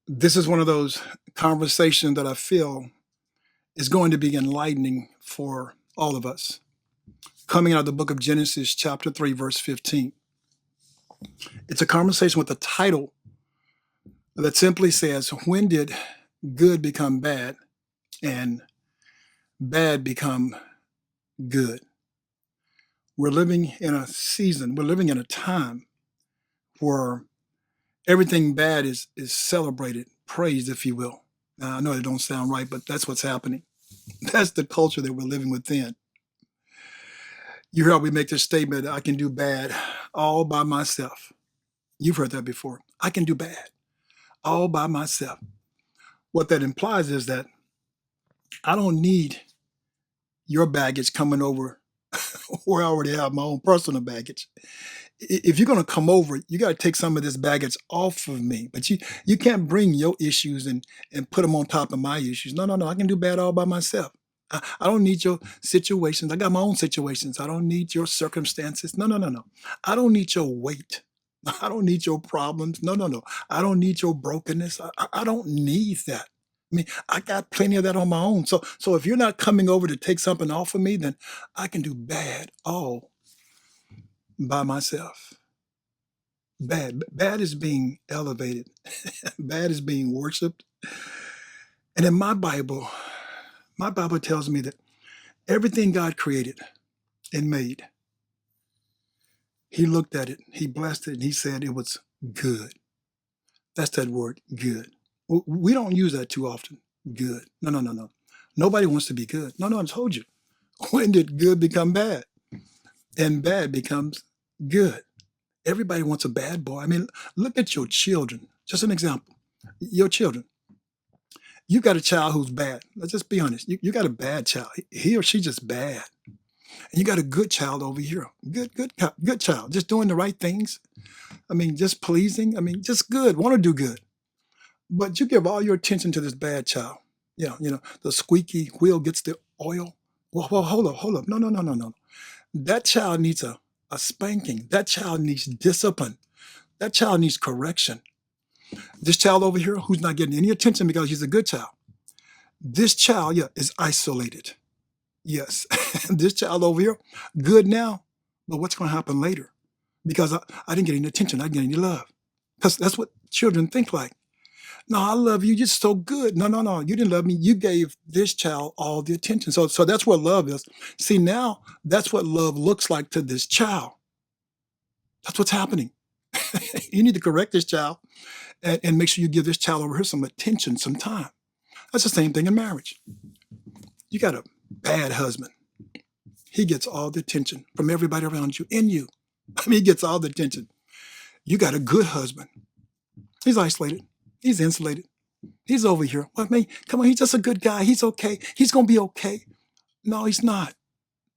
This is one of those conversations that I feel is going to be enlightening for all of us. Coming out of the book of Genesis, chapter 3, verse 15. It's a conversation with a title that simply says, when did good become bad and bad become good? We're living in a season, we're living in a time where everything bad is celebrated, praised, if you will. Now, I know it don't sound right, but that's what's happening. That's the culture that we're living within. You hear how we make this statement, I can do bad all by myself. You've heard that before. I can do bad all by myself. What that implies is that I don't need your baggage coming over where I already have my own personal baggage. If you're going to come over, you got to take some of this baggage off of me. But you can't bring your issues and put them on top of my issues. No, no, no. I can do bad all by myself. I don't need your situations. I got my own situations. I don't need your circumstances. No, no, no, no. I don't need your weight. I don't need your problems. No, no, no. I don't need your brokenness. I don't need that. I mean, I got plenty of that on my own. So if you're not coming over to take something off of me, then I can do bad all by myself. Bad is being elevated. Bad is being worshiped. And in my Bible tells me that everything God created and made, he looked at it, he blessed it, and he said it was good. That's that word, good. We don't use that too often. Good. No, no, no, no. Nobody wants to be good. No, no, I told you. When did good become bad? And bad becomes good. Everybody wants a bad boy. I mean, look at your children. Just an example. Your children. You got a child who's bad. Let's just be honest. You got a bad child. He or she just bad. And you got a good child over here. Good child. Just doing the right things. I mean, just pleasing. I mean, just good. Want to do good. But you give all your attention to this bad child. Yeah, the squeaky wheel gets the oil. Well, hold up. No, no, no, no, no. That child needs a spanking. That child needs discipline. That child needs correction. This child over here who's not getting any attention because he's a good child. This child, yeah, is isolated. Yes. This child over here, good now, but what's going to happen later? Because I didn't get any attention. I didn't get any love. Because that's what children think like. No, I love you. You're so good. No, no, no. You didn't love me. You gave this child all the attention. So that's what love is. See, now that's what love looks like to this child. That's what's happening. You need to correct this child and make sure you give this child over here some attention, some time. That's the same thing in marriage. You got a bad husband. He gets all the attention from everybody around you and you. I mean, he gets all the attention. You got a good husband. He's isolated. He's insulated. He's over here. Well, I mean, come on, he's just a good guy. He's okay. He's going to be okay. No, he's not.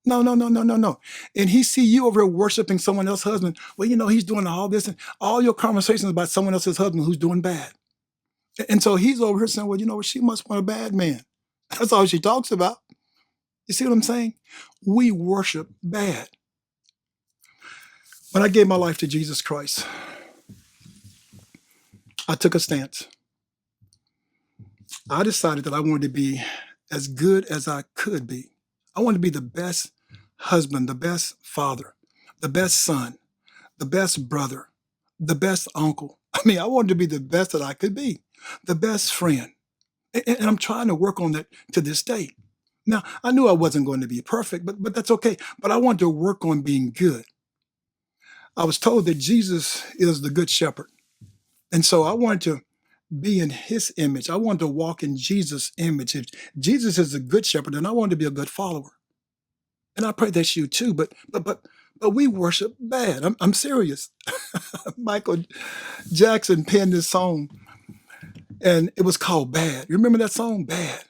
No, no, no, no, no, no. And he see you over here worshiping someone else's husband. Well, he's doing all this and all your conversations about someone else's husband who's doing bad. And so he's over here saying, well, what? She must want a bad man. That's all she talks about. You see what I'm saying? We worship bad. When I gave my life to Jesus Christ, I took a stance. I decided that I wanted to be as good as I could be. I wanted to be the best husband, the best father, the best son, the best brother, the best uncle. I mean, I wanted to be the best that I could be, the best friend. And I'm trying to work on that to this day. Now, I knew I wasn't going to be perfect, but that's okay. But I wanted to work on being good. I was told that Jesus is the good shepherd. And so I wanted to be in his image. I wanted to walk in Jesus' image. If Jesus is a good shepherd, then I wanted to be a good follower. And I pray that's you too. But we worship bad. I'm serious. Michael Jackson penned this song, and it was called Bad. You remember that song? Bad.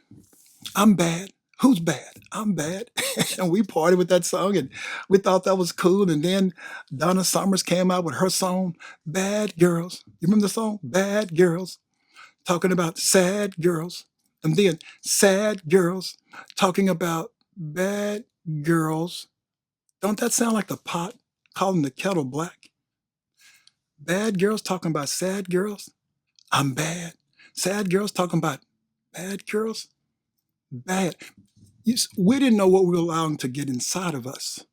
I'm bad. Who's bad? I'm bad. And we partied with that song, and we thought that was cool. And then Donna Summers came out with her song, Bad Girls. You remember the song? Bad Girls. Talking about sad girls. And then sad girls talking about bad girls. Don't that sound like the pot calling the kettle black? Bad girls talking about sad girls. I'm bad. Sad girls talking about bad girls? Bad. We didn't know what we were allowing to get inside of us.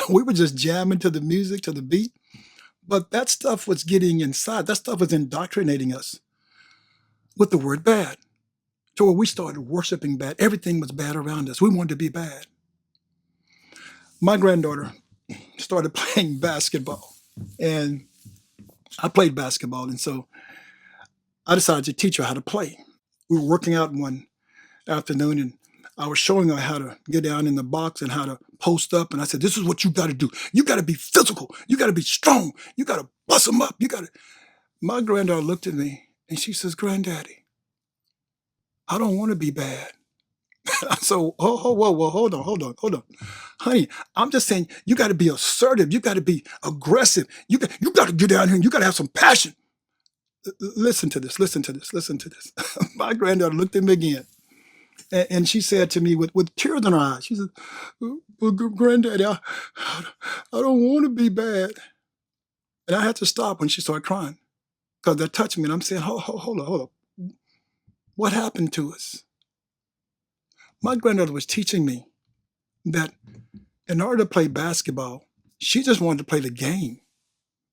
We were just jamming to the music, to the beat. But that stuff was getting inside. That stuff was indoctrinating us with the word bad, to where we started worshiping bad. Everything was bad around us. We wanted to be bad. My granddaughter started playing basketball, and I played basketball, and so I decided to teach her how to play. We were working out one afternoon, and I was showing her how to get down in the box and how to post up. And I said, this is what you got to do. You got to be physical. You got to be strong. You got to bust them up. You got to. My granddaughter looked at me and she says, Granddaddy, I don't want to be bad. So, whoa, hold on. Honey, I'm just saying you got to be assertive. You got to be aggressive. You got to get down here and you got to have some passion. Listen to this. My granddaughter looked at me again. And she said to me with tears in her eyes, she said, well, Granddaddy, I don't want to be bad. And I had to stop when she started crying because that touched me. And I'm saying, hold on. What happened to us? My granddaughter was teaching me that in order to play basketball, she just wanted to play the game.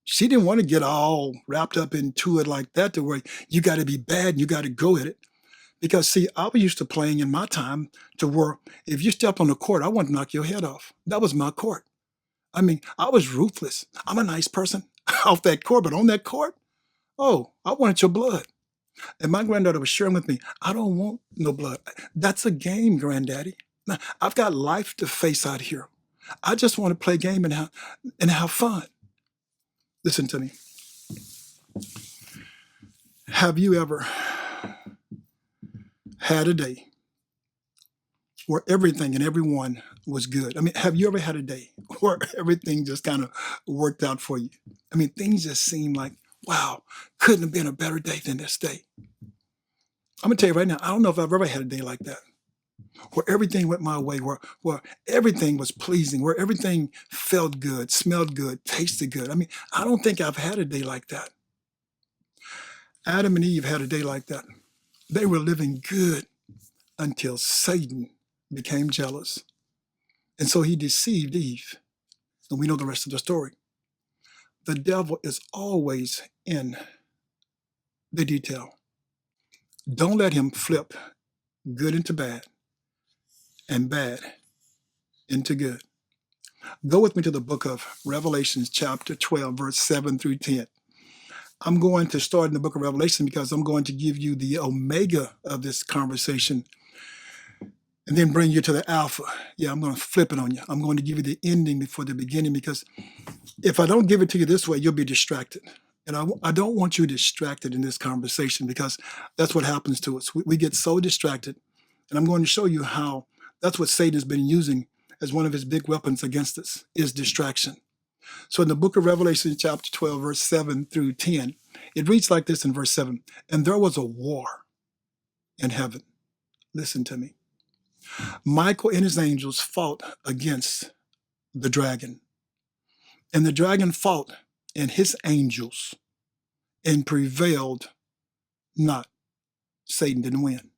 She didn't want to get all wrapped up into it like that, to where you got to be bad and you got to go at it. Because, see, I was used to playing in my time to where if you stepped on the court, I wanted to knock your head off. That was my court. I mean, I was ruthless. I'm a nice person off that court, but on that court, oh, I wanted your blood. And my granddaughter was sharing with me, I don't want no blood. That's a game, Granddaddy. Now, I've got life to face out here. I just want to play a game and have fun. Listen to me. Have you ever had a day where everything and everyone was good? I mean, have you ever had a day where everything just kind of worked out for you? I mean, things just seem like, wow, couldn't have been a better day than this day. I'm going to tell you right now, I don't know if I've ever had a day like that, where everything went my way, where everything was pleasing, where everything felt good, smelled good, tasted good. I mean, I don't think I've had a day like that. Adam and Eve had a day like that. They were living good until Satan became jealous. And so he deceived Eve. And we know the rest of the story. The devil is always in the detail. Don't let him flip good into bad and bad into good. Go with me to the book of Revelation, chapter 12, verse 7 through 10. I'm going to start in the book of Revelation because I'm going to give you the omega of this conversation and then bring you to the alpha. Yeah, I'm going to flip it on you. I'm going to give you the ending before the beginning, because if I don't give it to you this way, you'll be distracted. And I don't want you distracted in this conversation, because that's what happens to us. We get so distracted. And I'm going to show you how that's what Satan has been using as one of his big weapons against us, is distraction. So in the book of Revelation, chapter 12, verse 7 through 10, it reads like this in verse 7. And there was a war in heaven. Listen to me. Michael and his angels fought against the dragon. And the dragon fought and his angels and prevailed not. Satan didn't win.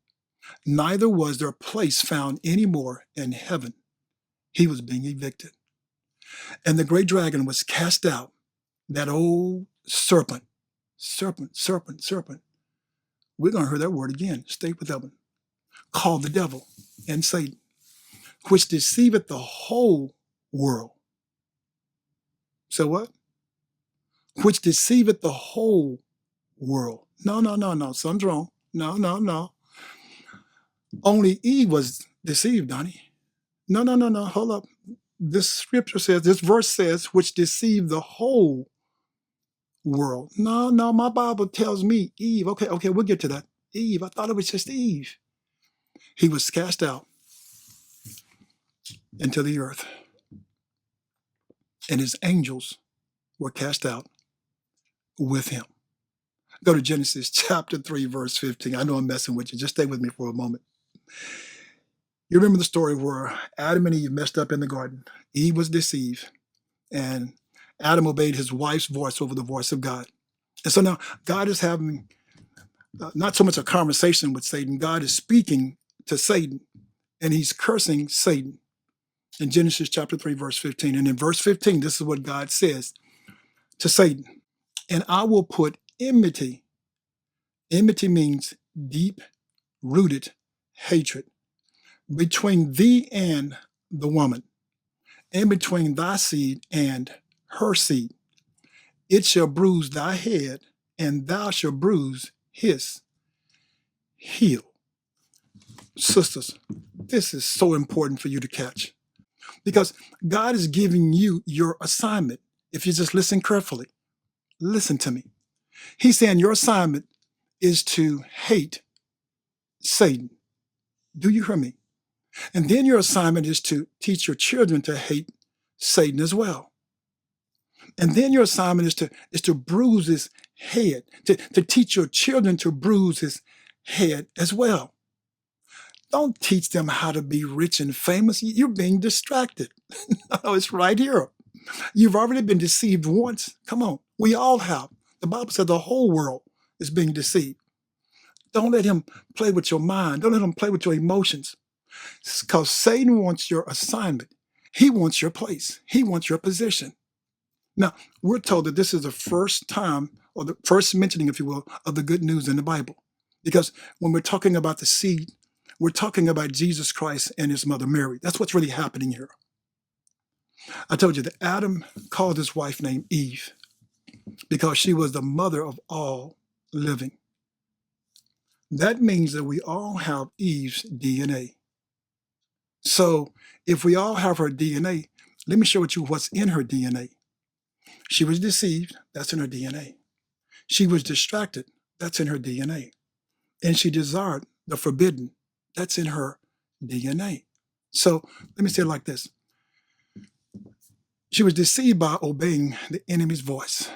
Neither was there a place found any more in heaven. He was being evicted. And the great dragon was cast out, that old serpent. We're going to hear that word again. Stay with that one. Called the devil and Satan, which deceiveth the whole world. So what? Which deceiveth the whole world. No. Something's wrong. No. Only Eve was deceived, Donnie. No. Hold up. This scripture says, this verse says, which deceived the whole world. No, my Bible tells me Eve. Okay, we'll get to that. Eve, I thought it was just Eve. He was cast out into the earth, and his angels were cast out with him. Go to Genesis chapter 3, verse 15. I know I'm messing with you. Just stay with me for a moment. You remember the story where Adam and Eve messed up in the garden. Eve was deceived, and Adam obeyed his wife's voice over the voice of God. And so now God is having not so much a conversation with Satan. God is speaking to Satan, and he's cursing Satan in Genesis chapter 3, verse 15. And in verse 15, this is what God says to Satan. And I will put enmity. Enmity means deep-rooted hatred between thee and the woman, and between thy seed and her seed. It shall bruise thy head, and thou shalt bruise his heel. Sisters, this is so important for you to catch, because God is giving you your assignment. If you just listen carefully, listen to me. He's saying your assignment is to hate Satan. Do you hear me? And then your assignment is to teach your children to hate Satan as well. And then your assignment is to bruise his head, to teach your children to bruise his head as well. Don't teach them how to be rich and famous. You're being distracted. No, it's right here. You've already been deceived once. Come on. We all have. The Bible said the whole world is being deceived. Don't let him play with your mind. Don't let him play with your emotions. Because Satan wants your assignment. He wants your place. He wants your position. Now, we're told that this is the first time, or the first mentioning, if you will, of the good news in the Bible. Because when we're talking about the seed, we're talking about Jesus Christ and his mother Mary. That's what's really happening here. I told you that Adam called his wife named Eve because she was the mother of all living. That means that we all have Eve's DNA. So if we all have her DNA, let me share with you what's in her DNA. She was deceived. That's in her DNA. She was distracted. That's in her DNA. And she desired the forbidden. That's in her DNA. So let me say it like this. She was deceived by obeying the enemy's voice.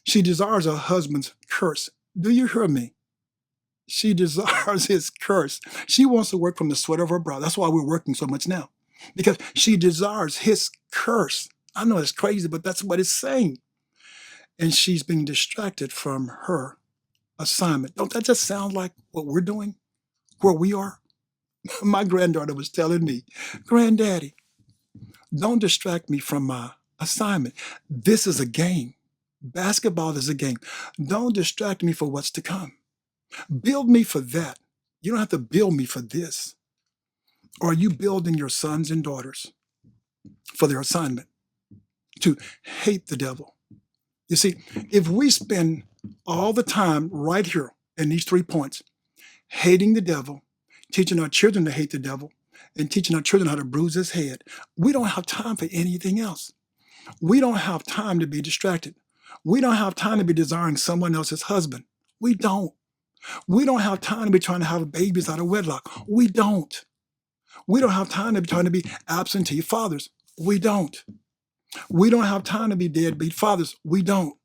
She desires her husband's curse. Do you hear me? She desires his curse. She wants to work from the sweat of her brow. That's why we're working so much now, because she desires his curse. I know it's crazy, but that's what it's saying. And she's being distracted from her assignment. Don't that just sound like what we're doing, where we are? My granddaughter was telling me, Granddaddy, don't distract me from my assignment. This is a game. Basketball is a game. Don't distract me for what's to come. Build me for that. You don't have to build me for this. Or are you building your sons and daughters for their assignment to hate the devil? You see, if we spend all the time right here in these 3 points, hating the devil, teaching our children to hate the devil, and teaching our children how to bruise his head, we don't have time for anything else. We don't have time to be distracted. We don't have time to be desiring someone else's husband. We don't. We don't have time to be trying to have babies out of wedlock. We don't. We don't have time to be trying to be absentee fathers. We don't. We don't have time to be deadbeat fathers. We don't.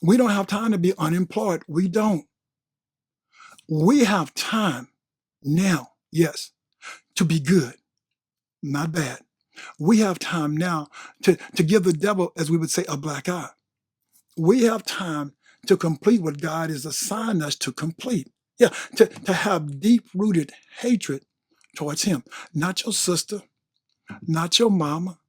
We don't have time to be unemployed. We don't. We have time now, yes, to be good, not bad. We have time now to give the devil, as we would say, a black eye. We have time to complete what God has assigned us to complete. Yeah, to have deep-rooted hatred towards him. Not your sister, not your mama,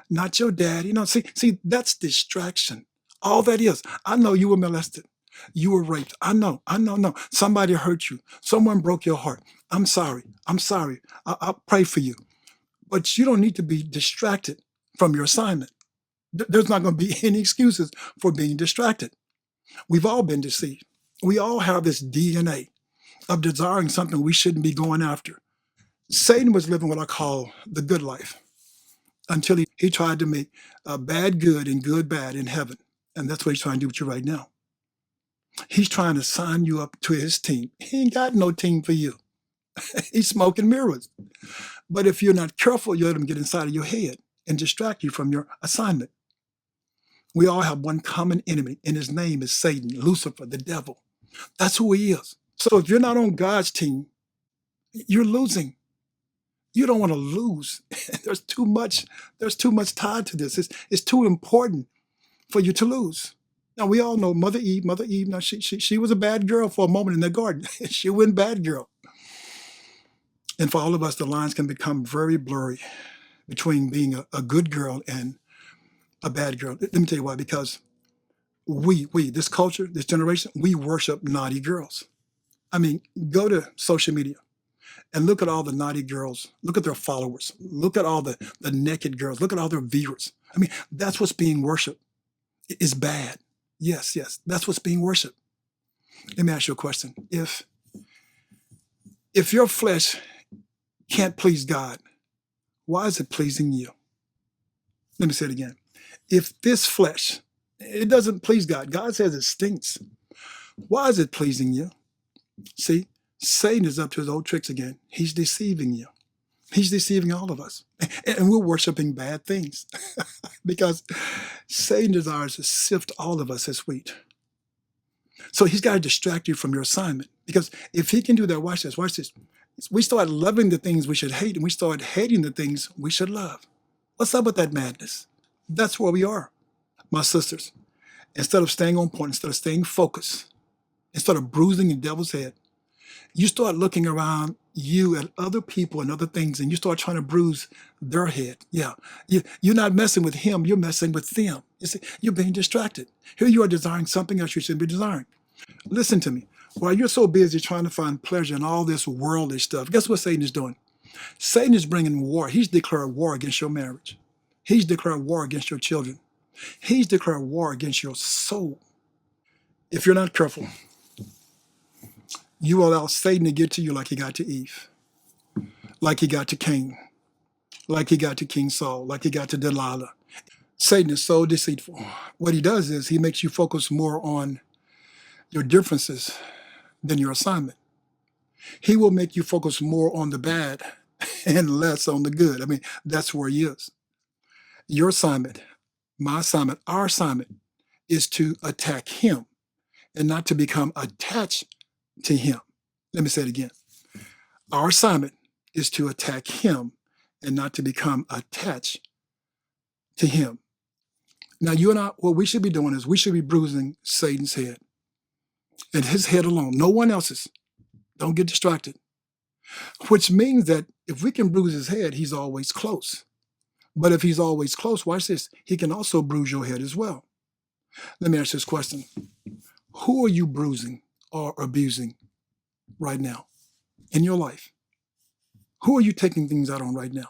not your daddy. See, that's distraction. All that is. I know you were molested. You were raped. I know. No. Somebody hurt you. Someone broke your heart. I'm sorry. I'll pray for you. But you don't need to be distracted from your assignment. There's not going to be any excuses for being distracted. We've all been deceived. We all have this DNA of desiring something we shouldn't be going after. Satan was living what I call the good life until he tried to make bad good and good bad in heaven. And that's what he's trying to do with you right now. He's trying to sign you up to his team. He ain't got no team for you. He's smoking mirrors. But if you're not careful, you let him get inside of your head and distract you from your assignment. We all have one common enemy, and his name is Satan, Lucifer, the devil. That's who he is. So if you're not on God's team, you're losing. You don't want to lose. There's too much tied to this. It's too important for you to lose. Now we all know Mother Eve. Mother Eve. Now she was a bad girl for a moment in the garden. She went bad girl. And for all of us, the lines can become very blurry between being a good girl and a bad girl. Let me tell you why. Because this culture, this generation, we worship naughty girls. I mean, go to social media and look at all the naughty girls. Look at their followers. Look at all the naked girls. Look at all their viewers. I mean, that's what's being worshiped. It's bad. Yes, yes, that's what's being worshiped. Let me ask you a question. If your flesh can't please God, why is it pleasing you? Let me say it again. If this flesh, it doesn't please God, God says it stinks. Why is it pleasing you? See, Satan is up to his old tricks again. He's deceiving you. He's deceiving all of us. And we're worshiping bad things because Satan desires to sift all of us as wheat. So he's got to distract you from your assignment. Because if he can do that, watch this, watch this. We start loving the things we should hate, and we start hating the things we should love. What's up with that madness? That's where we are. My sisters, instead of staying on point, instead of staying focused, instead of bruising the devil's head, you start looking around you at other people and other things, and you start trying to bruise their head. Yeah, you're not messing with him, you're messing with them. You see, you're being distracted. Here you are desiring something else you shouldn't be desiring. Listen to me. While you're so busy trying to find pleasure in all this worldly stuff, guess what Satan is doing? Satan is bringing war. He's declared war against your marriage. He's declared war against your children. He's declared war against your soul. If you're not careful, you will allow Satan to get to you like he got to Eve, like he got to Cain, like he got to King Saul, like he got to Delilah. Satan is so deceitful. What he does is he makes you focus more on your differences than your assignment. He will make you focus more on the bad and less on the good. I mean, that's where he is. Your assignment, my assignment, our assignment is to attack him and not to become attached to him. Let me say it again. Our assignment is to attack him and not to become attached to him. Now, you and I, what we should be doing is we should be bruising Satan's head and his head alone, no one else's. Don't get distracted. Which means that if we can bruise his head, he's always close. But if he's always close, watch this, he can also bruise your head as well. Let me ask this question. Who are you bruising or abusing right now in your life? Who are you taking things out on right now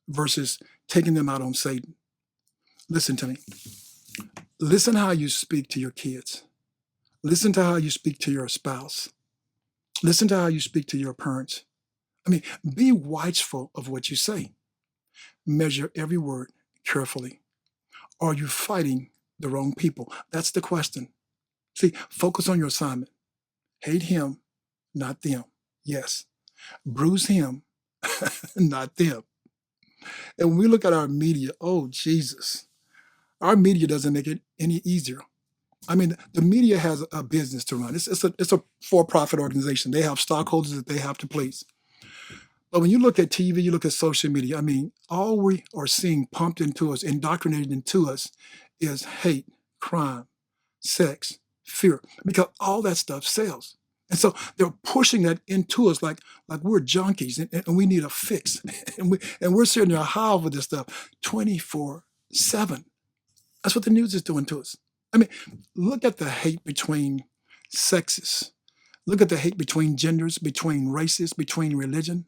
versus taking them out on Satan? Listen to me. Listen how you speak to your kids. Listen to how you speak to your spouse. Listen to how you speak to your parents. I mean, be watchful of what you say. Measure every word carefully. Are you fighting the wrong people? That's the question. See, focus on your assignment. Hate him, not them. Yes. Bruise him, not them. And when we look at our media, oh, Jesus, our media doesn't make it any easier. I mean, the media has a business to run. It's a for-profit organization. They have stockholders that they have to please. But when you look at TV, you look at social media, I mean, all we are seeing pumped into us, indoctrinated into us is hate, crime, sex, fear, because all that stuff sells. And so they're pushing that into us like we're junkies and we need a fix. and we're sitting there high over this stuff 24/7. That's what the news is doing to us. I mean, look at the hate between sexes. Look at the hate between genders, between races, between religion,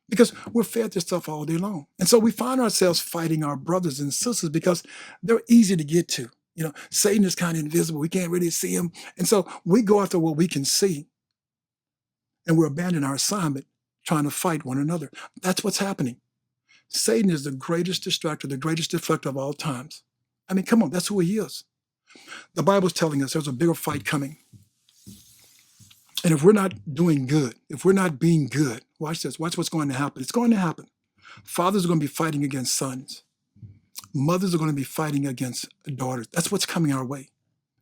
because we're fed this stuff all day long. And so we find ourselves fighting our brothers and sisters because they're easy to get to. You know, Satan is kind of invisible. We can't really see him. And so we go after what we can see and we're abandoning our assignment trying to fight one another. That's what's happening. Satan is the greatest distractor, the greatest deflector of all times. I mean, come on, that's who he is. The Bible's telling us there's a bigger fight coming. And if we're not doing good, if we're not being good, watch this, watch what's going to happen. It's going to happen. Fathers are going to be fighting against sons. Mothers are going to be fighting against daughters. That's what's coming our way.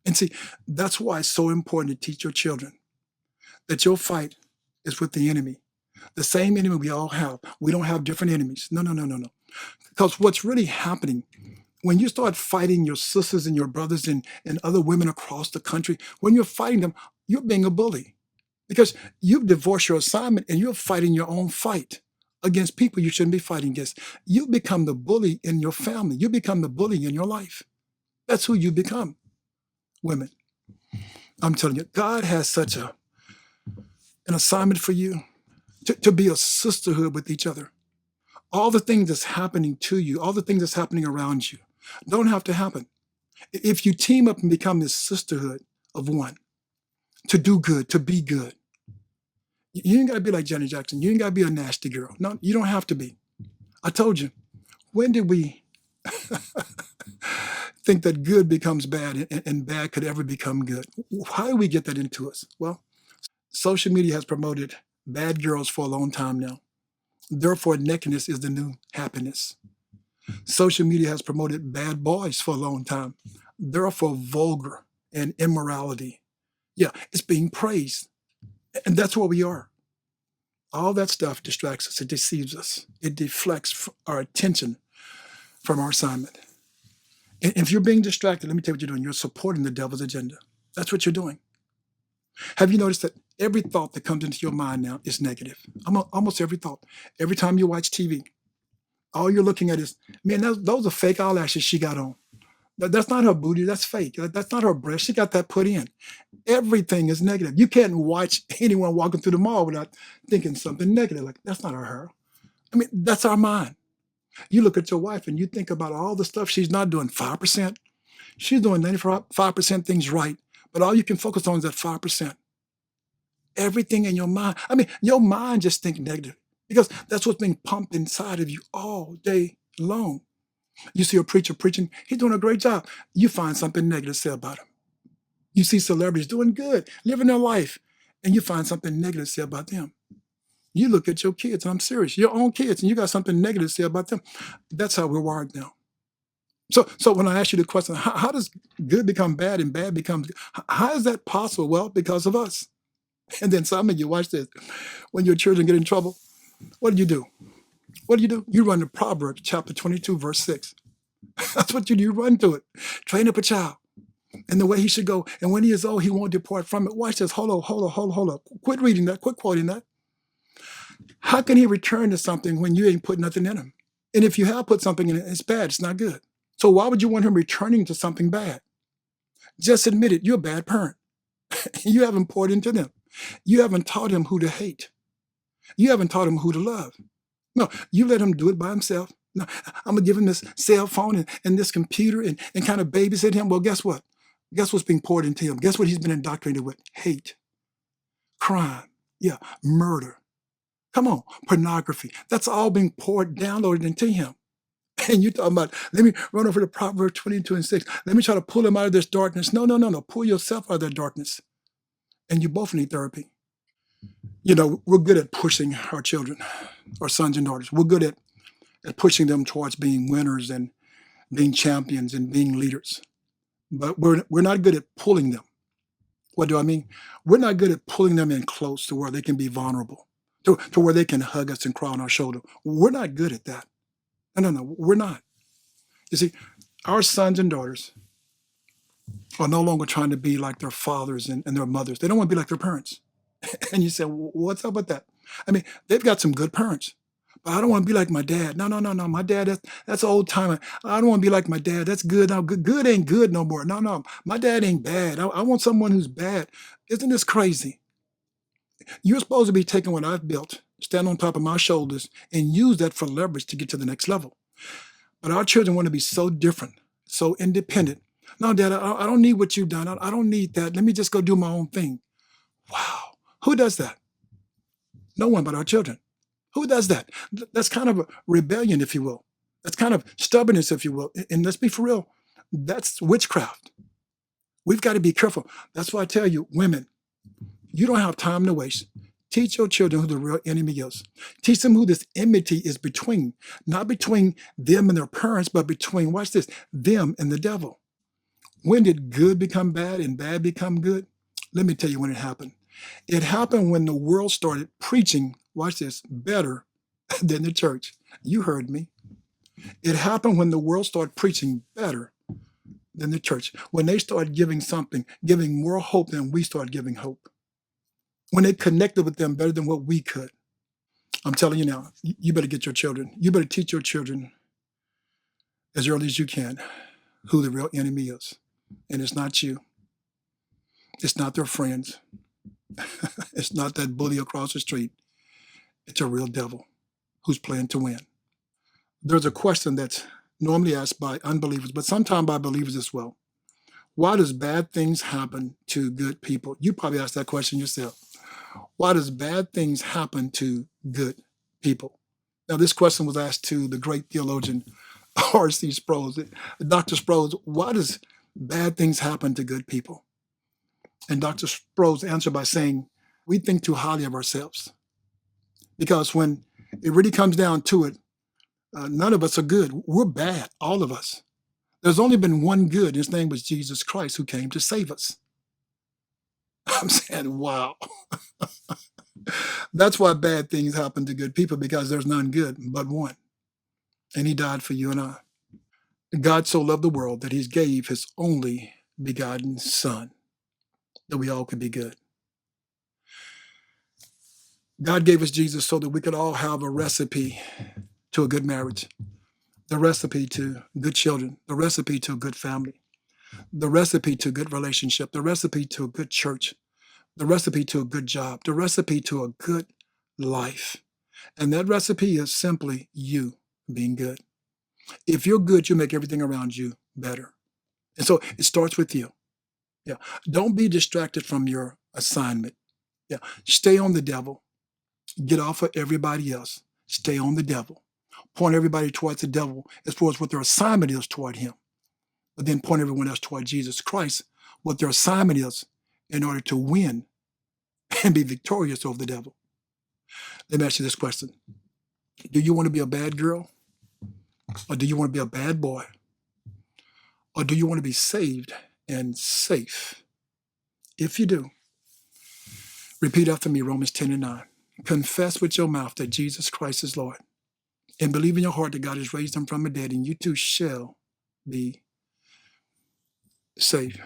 And see, that's why it's so important to teach your children that your fight is with the enemy. The same enemy we all have. We don't have different enemies. No. Because what's really happening When you start fighting your sisters and your brothers and other women across the country, when you're fighting them, you're being a bully because you've divorced your assignment and you're fighting your own fight against people you shouldn't be fighting against. You become the bully in your family. You become the bully in your life. That's who you become, women. I'm telling you, God has such an assignment for you to be a sisterhood with each other. All the things that's happening to you, all the things that's happening around you, don't have to happen. If you team up and become this sisterhood of one, to do good, to be good, you ain't got to be like Janet Jackson. You ain't got to be a nasty girl. No, you don't have to be. I told you, when did we think that good becomes bad and bad could ever become good? How do we get that into us? Well, social media has promoted bad girls for a long time now. Therefore, nakedness is the new happiness. Social media has promoted bad boys for a long time. Therefore, vulgar and immorality. Yeah, it's being praised. And that's where we are. All that stuff distracts us. It deceives us. It deflects our attention from our assignment. And if you're being distracted, let me tell you what you're doing. You're supporting the devil's agenda. That's what you're doing. Have you noticed that every thought that comes into your mind now is negative? Almost every thought. Every time you watch TV, all you're looking at is, man, those are fake eyelashes she got on. That's not her booty. That's fake. That's not her breast. She got that put in. Everything is negative. You can't watch anyone walking through the mall without thinking something negative. Like, that's not her. I mean, that's our mind. You look at your wife and you think about all the stuff she's not doing. 5%. She's doing 95% things right. But all you can focus on is that 5%. Everything in your mind. I mean, your mind just thinks negative because that's what's being pumped inside of you all day long. You see a preacher preaching, he's doing a great job. You find something negative to say about him. You see celebrities doing good, living their life, and you find something negative to say about them. You look at your kids, and I'm serious, your own kids, and you got something negative to say about them. That's how we're wired now. So when I ask you the question, how does good become bad and bad becomes good? How is that possible? Well, because of us. And then some of you, watch this. When your children get in trouble, what do? What do? You run to Proverbs chapter 22, verse 6. That's what you do. You run to it. Train up a child in the way he should go. And when he is old, he won't depart from it. Watch this. Hold on. Quit reading that. Quit quoting that. How can he return to something when you ain't put nothing in him? And if you have put something in it, it's bad. It's not good. So why would you want him returning to something bad? Just admit it. You're a bad parent. You haven't poured into them. You haven't taught him who to hate. You haven't taught him who to love. No, you let him do it by himself. No, I'm going to give him this cell phone and this computer and kind of babysit him. Well, guess what? Guess what's being poured into him? Guess what he's been indoctrinated with? Hate, crime, yeah, murder. Come on, pornography. That's all being downloaded into him. And you're talking about, let me run over to Proverbs 22 and 6. Let me try to pull him out of this darkness. No. Pull yourself out of that darkness. And you both need therapy. You know, we're good at pushing our children, our sons and daughters. We're good at pushing them towards being winners and being champions and being leaders. But we're not good at pulling them. What do I mean? We're not good at pulling them in close to where they can be vulnerable, to where they can hug us and cry on our shoulder. We're not good at that. No, we're not. You see, our sons and daughters are no longer trying to be like their fathers and their mothers. They don't want to be like their parents. And you say, what's up with that? I mean, they've got some good parents, but I don't want to be like my dad. No. My dad, that's old timer. I don't want to be like my dad. That's good. Now, good ain't good no more. No. My dad ain't bad. I want someone who's bad. Isn't this crazy? You're supposed to be taking what I've built, stand on top of my shoulders, and use that for leverage to get to the next level. But our children want to be so different, so independent. No, Dad, I don't need what you've done. I don't need that. Let me just go do my own thing. Wow. Who does that? No one but our children. Who does that? That's kind of a rebellion, if you will. That's kind of stubbornness, if you will. And let's be for real, that's witchcraft. We've got to be careful. That's why I tell you, women, you don't have time to waste. Teach your children who the real enemy is. Teach them who this enmity is between, not between them and their parents, but between, watch this, them and the devil. When did good become bad and bad become good? Let me tell you when it happened. It happened when the world started preaching, watch this, better than the church. You heard me. It happened when the world started preaching better than the church, when they started giving more hope than we started giving hope, when they connected with them better than what we could. I'm telling you now, you better get your children. You better teach your children as early as you can who the real enemy is. And it's not you. It's not their friends. It's not that bully across the street. It's a real devil who's playing to win. There's a question that's normally asked by unbelievers, but sometimes by believers as well. Why does bad things happen to good people? You probably asked that question yourself. Why does bad things happen to good people? Now, this question was asked to the great theologian R.C. Sproul. Dr. Sproul, why does bad things happen to good people? And Dr. Sproul answered by saying, we think too highly of ourselves. Because when it really comes down to it, none of us are good. We're bad, all of us. There's only been one good. His name was Jesus Christ, who came to save us. I'm saying, wow. That's why bad things happen to good people, because there's none good but one. And he died for you and I. God so loved the world that he gave his only begotten son, that we all could be good. God gave us Jesus so that we could all have a recipe to a good marriage, the recipe to good children, the recipe to a good family, the recipe to a good relationship, the recipe to a good church, the recipe to a good job, the recipe to a good life. And that recipe is simply you being good. If you're good, you make everything around you better. And so it starts with you. Yeah. Don't be distracted from your assignment. Yeah. Stay on the devil. Get off of everybody else. Stay on the devil. Point everybody towards the devil as far as what their assignment is toward him. But then point everyone else toward Jesus Christ, what their assignment is in order to win and be victorious over the devil. Let me ask you this question. Do you want to be a bad girl? Or do you want to be a bad boy? Or do you want to be saved and safe? If you do, repeat after me Romans 10:9. Confess with your mouth that Jesus Christ is Lord, and believe in your heart that God has raised him from the dead, and you too shall be saved.